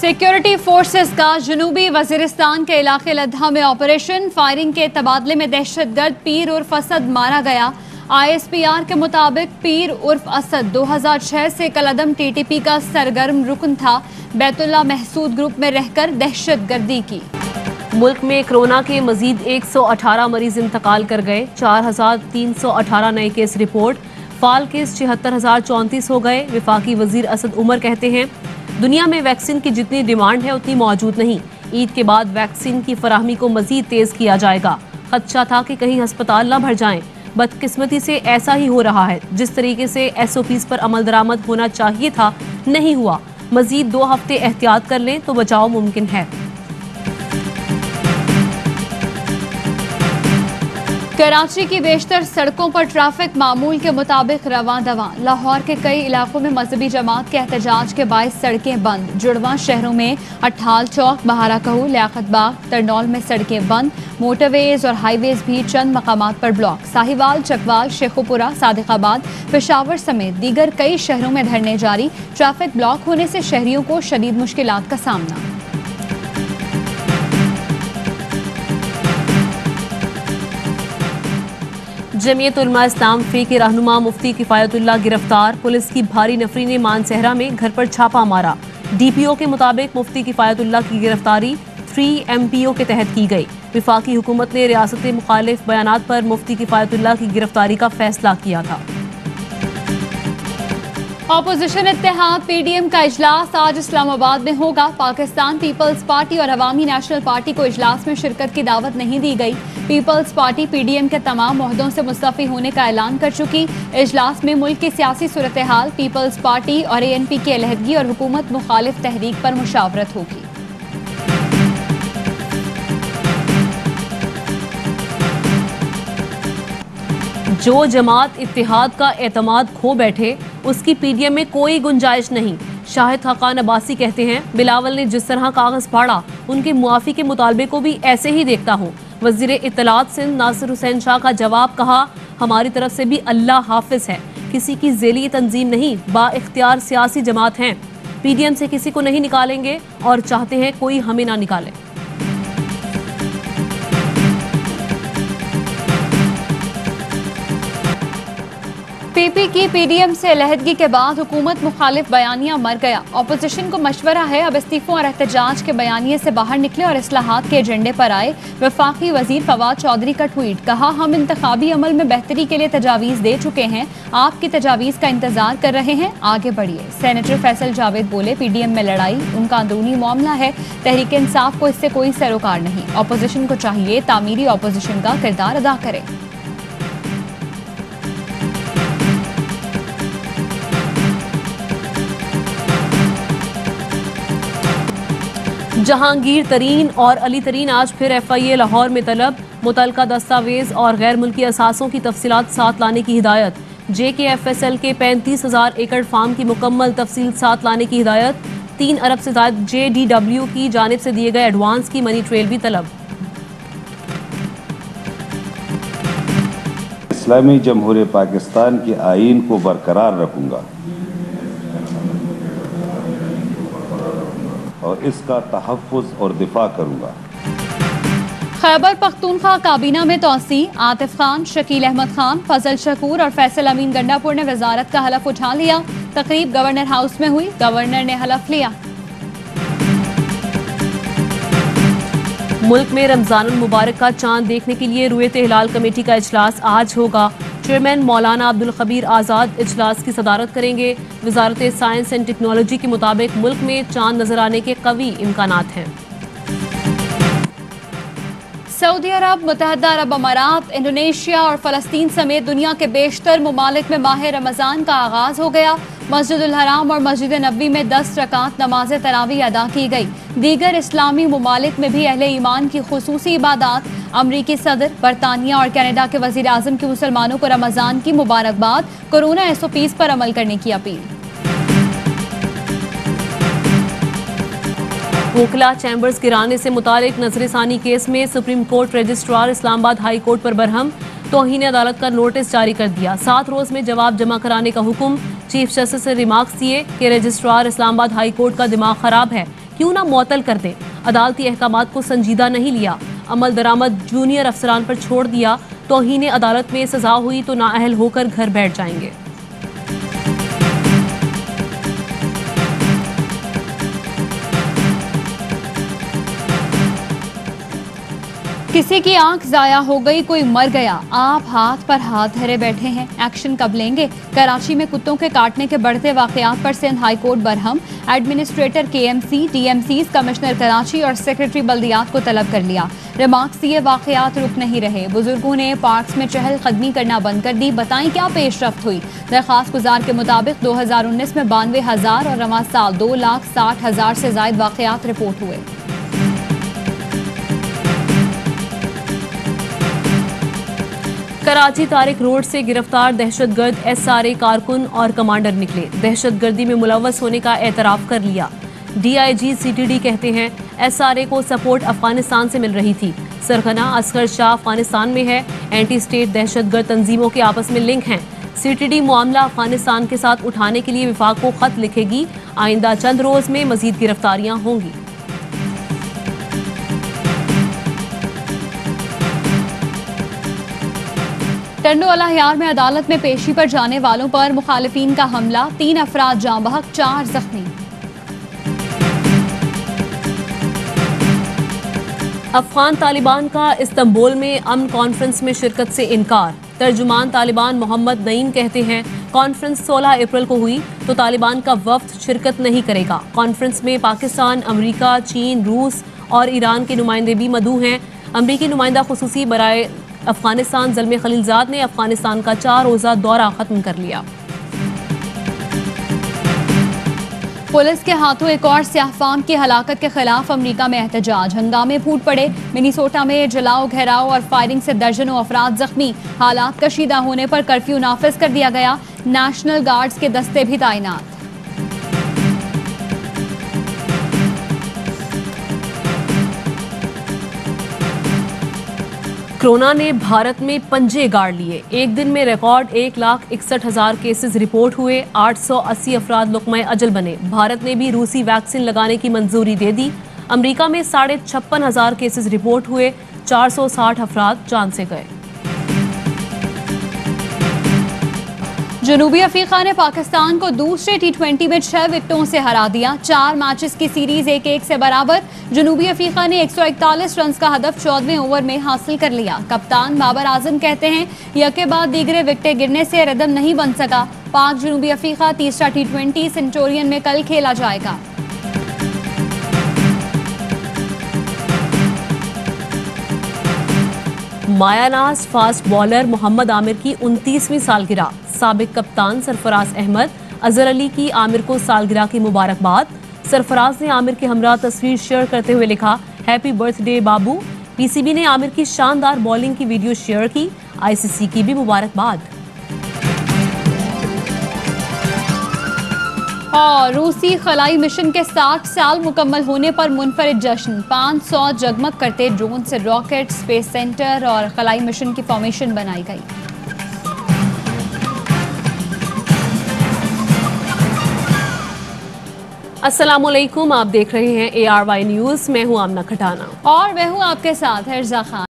Security forces का जनूबी वजीरिस्तान के इलाके लद्दा में ऑपरेशन। फायरिंग के तबादले में दहशतगर्द पीर उर्फ असद मारा गया। ISPR के मुताबिक पीर उर्फ असद 2006 से कलअदम TTP का सरगर्म रुकन था। बैतुल्ला महसूद ग्रुप में रहकर दहशतगर्दी की। मुल्क में कोरोना के मजीद 118 मरीज इंतकाल कर गए। 4318 नए केस रिपोर्ट। फाल केस 76,034 हो गए। विफाकी वजीर असद उमर कहते हैं, दुनिया में वैक्सीन की जितनी डिमांड है उतनी मौजूद नहीं। ईद के बाद वैक्सीन की फराहमी को मजीद तेज किया जाएगा। खदशा था कि कहीं अस्पताल न भर जाएं। बदकिस्मती से ऐसा ही हो रहा है। जिस तरीके से SOPs पर अमल दरामद होना चाहिए था नहीं हुआ। मजीद 2 हफ्ते एहतियात कर लें तो बचाव मुमकिन है। कराची की बेशतर सड़कों पर ट्रैफिक मामूल के मुताबिक रवां दवां। लाहौर के कई इलाकों में मजहबी जमात के एहतजाज के बायस सड़कें बंद। जुड़वा शहरों में अट्ठाल चौक, बहारा कहू, लियाकत बाग, तरनौल में सड़कें बंद। मोटरवेज और हाईवेज भी चंद मकामात पर ब्लॉक। साहिवाल, चकवाल, शेखुपुरा, सादिकाबाद, पेशावर समेत दीगर कई शहरों में धरने जारी। ट्रैफिक ब्लॉक होने से शहरियों को शदीद मुश्किलात का सामना। जमीयत उलमा इस्लाम फी के रहनुमा मुफ्ती किफायतुल्लाह गिरफ्तार। पुलिस की भारी नफरी ने मानसहरा में घर पर छापा मारा। DPO के मुताबिक मुफ्ती किफायतुल्लाह की गिरफ्तारी 3 MPO के तहत की गई। विफाकी हुकूमत ने रियासत मुखालिफ बयानात पर मुफ्ती किफायतुल्लाह की गिरफ्तारी का फैसला किया था। ऑपोजिशन इत्तेहाद PDM का इजलास आज इस्लामाबाद में होगा। पाकिस्तान पीपल्स पार्टी और अवामी नेशनल पार्टी को इजलास में शिरकत की दावत नहीं दी गई। पीपल्स पार्टी PDM के तमाम ओहदों से मुस्तफी होने का ऐलान कर चुकी। इजलास में मुल्क की सियासी सूरत हाल, पीपल्स पार्टी और ANP की अलहदगी और हुकूमत मुखालिफ तहरीक पर मुशावरत होगी। जो जमात इत्तेहाद का एतमाद खो बैठे उसकी PDM में कोई गुंजाइश नहीं। शाहिद खाकान अब्बासी कहते हैं, बिलावल ने जिस तरह कागज फाड़ा उनके मुआफी के मुतालबे को भी ऐसे ही देखता हूँ। वजीर इत्तलात सिंध नासिर हुसैन शाह का जवाब, कहा हमारी तरफ से भी अल्लाह हाफिज है, किसी की ज़ेली तंजीम नहीं, बाइख्तियार सियासी जमात हैं। PDM से किसी को नहीं निकालेंगे और चाहते हैं कोई हमें ना निकाले। PP की PDM से अलहदगी के बाद हुकूमत मुखालिफ बयानिया मर गया। ऑपोजिशन को मशवरा है अब इस्तीफों और एहतजाज के बयानिए से बाहर निकले और इस्लाहात के एजेंडे पर आए। वफाकी वजीर फवाद चौधरी का ट्वीट, कहा हम इंतखाबी अमल में बेहतरी के लिए तजावीज़ दे चुके हैं, आपकी तजावीज़ का इंतजार कर रहे हैं, आगे बढ़िए। सेनेटर फैसल जावेद बोले, PDM में लड़ाई उनका अंदरूनी मामला है, तहरीक इंसाफ को इससे कोई सरोकार नहीं। ऑपोजिशन को चाहिए तामीरी ऑपोजिशन का किरदार अदा करे। जहांगीर तरीन और अली तरीन आज फिर FIA लाहौर में तलब। मुतलका दस्तावेज और गैर मुल्की असासों की तफसीलात साथ लाने की हिदायत। JKFSL के 35,000 एकड़ फार्म की मुकम्मल तफसील साथ लाने की हिदायत। 3 अरब से ज़ायद JDW की जानिब से दिए गए एडवांस की मनी ट्रेल भी तलब। इस्लामी जमहूरियत पाकिस्तान के आईन को बरकरार रखूंगा और इसका तहफ़्फ़ुज़ और दिफा करूंगा। खैबर पख्तूनख्वा काबीना में तौसी। आतिफ खान, शकील अहमद खान, फजल शकूर और फैसल अमीन गंडापुर ने वजारत का हलफ उठा लिया। तकरीब गवर्नर हाउस में हुई, गवर्नर ने हलफ लिया। मुल्क में रमजानुल मुबारक का चांद देखने के लिए रुयत हिलाल कमेटी का इजलास आज होगा। चेयरमैन मौलाना अब्दुल खबीर आज़ाद इजलास की सदारत करेंगे। वजारत साइंस एंड टेक्नोलॉजी के मुताबिक मुल्क में चांद नजर आने के कवी इम्कानात हैं। सऊदी अरब, मुत्तहदा अरब अमारात, इंडोनेशिया और फ़लस्तीन समेत दुनिया के बेशतर ममालिक में माह रमज़ान का आगाज़ हो गया। मस्जिदुल हराम और मस्जिद नबवी में 10 रकात नमाज तरावी अदा की गई। दीगर इस्लामी ममालिक में भी अहले ईमान की खुसूसी इबादात। अमरीकी सदर, बरतानिया और कनाडा के वज़ीर आज़म की मुसलमानों को रमज़ान की मुबारकबाद। कोरोना SOPs पर अमल करने की अपील। वोकला चैम्बर्स गिराने से मुतालिक नजरसानी केस में supreme court registrar Islamabad high court पर बरहम। तौहीन अदालत का नोटिस जारी कर दिया। 7 रोज में जवाब जमा कराने का हुक्म। चीफ जस्टिस ने रिमार्क्स दिए कि रजिस्ट्रार इस्लामाबाद हाई कोर्ट का दिमाग खराब है, क्यों ना मुअत्तल कर दें। अदालती अहकामात को संजीदा नहीं लिया, अमल दरामद जूनियर अफसरान पर छोड़ दिया। तौहीन अदालत में सजा हुई तो नाअहल होकर घर बैठ जाएंगे। किसी की आंख जाया हो गई, कोई मर गया, आप हाथ पर हाथ धरे बैठे हैं, एक्शन कब लेंगे? कराची में कुत्तों के काटने के बढ़ते वाकयात पर Sindh high court Barham. Administrator KMC, डीएमसीज, commissioner Karachi और सेक्रेटरी बल्दियात को तलब कर लिया। रिमार्क्स दिए, वाकयात रुक नहीं रहे, बुजुर्गों ने पार्क्स में चहल कदमी करना बंद कर दी, बताएं क्या पेशरफ्त हुई? दरखास्त गुजार के मुताबिक 2019 में 92,000 और रवां साल 2,60,000 से ज्यादा वाकयात रिपोर्ट हुए। कराची तारिक रोड से गिरफ्तार दहशतगर्द एसआरए कारकुन और कमांडर निकले। दहशतगर्दी में मुलव्वस होने का एतराफ कर लिया। डीआईजी सीटीडी कहते हैं एसआरए को सपोर्ट अफगानिस्तान से मिल रही थी। सरगना असगर शाह अफगानिस्तान में है। एंटी स्टेट दहशतगर्द तंजीमों के आपस में लिंक हैं। सीटीडी मामला अफगानिस्तान के साथ उठाने के लिए विफाक को खत लिखेगी। आइंदा चंद रोज में मजीद गिरफ्तारियां होंगी। टंडोवाला हियार में अदालत में पेशी पर जाने वालों पर मुखालिफिन का हमला, 3 अफराद जाँ बहक, 4 जख्मी। अफगान तालिबान का इस्तांबुल में अमन कॉन्फ्रेंस में शिरकत से इनकार। तर्जुमान तालिबान मोहम्मद नईम कहते हैं कॉन्फ्रेंस 16 अप्रैल को हुई तो तालिबान का वफ्द शिरकत नहीं करेगा। कॉन्फ्रेंस में पाकिस्तान, अमरीका, चीन, रूस और ईरान के नुमाइंदे भी मदऊ हैं। अमरीकी नुमाइंदा खुसूसी बराए अफगानिस्तान ज़ल्मे खलीलजाद ने अफगानिस्तान का 4 रोज़ा दौरा खत्म कर लिया। पुलिस के हाथों एक और सियाहफाम की हलाकत के खिलाफ अमरीका में एहतजाज, हंगामे फूट पड़े। मिनीसोटा में जलाओ, घेराव और फायरिंग से दर्जनों अफराद जख्मी। हालात कशीदा होने पर कर्फ्यू नाफिज कर दिया गया। नेशनल गार्ड्स के दस्ते भी तैनात। कोरोना ने भारत में पंजे गाड़ लिए। एक दिन में रिकॉर्ड 1,61,000 केसेस रिपोर्ट हुए। 880 अफराद लुक़्मा अजल बने। भारत ने भी रूसी वैक्सीन लगाने की मंजूरी दे दी। अमरीका में 56,500 केसेस रिपोर्ट हुए। 460 अफराद जान से गए। जनूबी अफ्रीका ने पाकिस्तान को दूसरे T20 में 6 विकेटों से हरा दिया। 4 मैचेस की सीरीज 1-1 से बराबर। जनूबी अफ्रीका ने 141 रन का हदफ 14वें ओवर में हासिल कर लिया। कप्तान बाबर आजम कहते हैं यके बाद दीगरे विकेटें गिरने से रिदम नहीं बन सका। पाक जनूबी अफ्रीका तीसरा T20 सेंचुरियन में कल खेला जाएगा। मायानाज फास्ट बॉलर मोहम्मद आमिर की 29वीं सालगिरह। साबिक कप्तान सरफराज अहमद, अजहर अली की आमिर को सालगिरह की मुबारकबाद। सरफराज ने आमिर के हमरा तस्वीर शेयर करते हुए लिखा, हैप्पी बर्थडे बाबू। पीसीबी ने आमिर की शानदार बॉलिंग की वीडियो शेयर की। आईसीसी की भी मुबारकबाद। और रूसी खलाई मिशन के 60 साल मुकम्मल होने पर मुनफरिद जश्न। 500 जगमग करते ड्रोन से रॉकेट, स्पेस सेंटर और खलाई मिशन की फॉर्मेशन बनाई गई। अस्सलामुअलैकुम, आप देख रहे हैं ARY न्यूज़। मैं हूं आमना खटाना और मैं हूं आपके साथ हर्जा खान।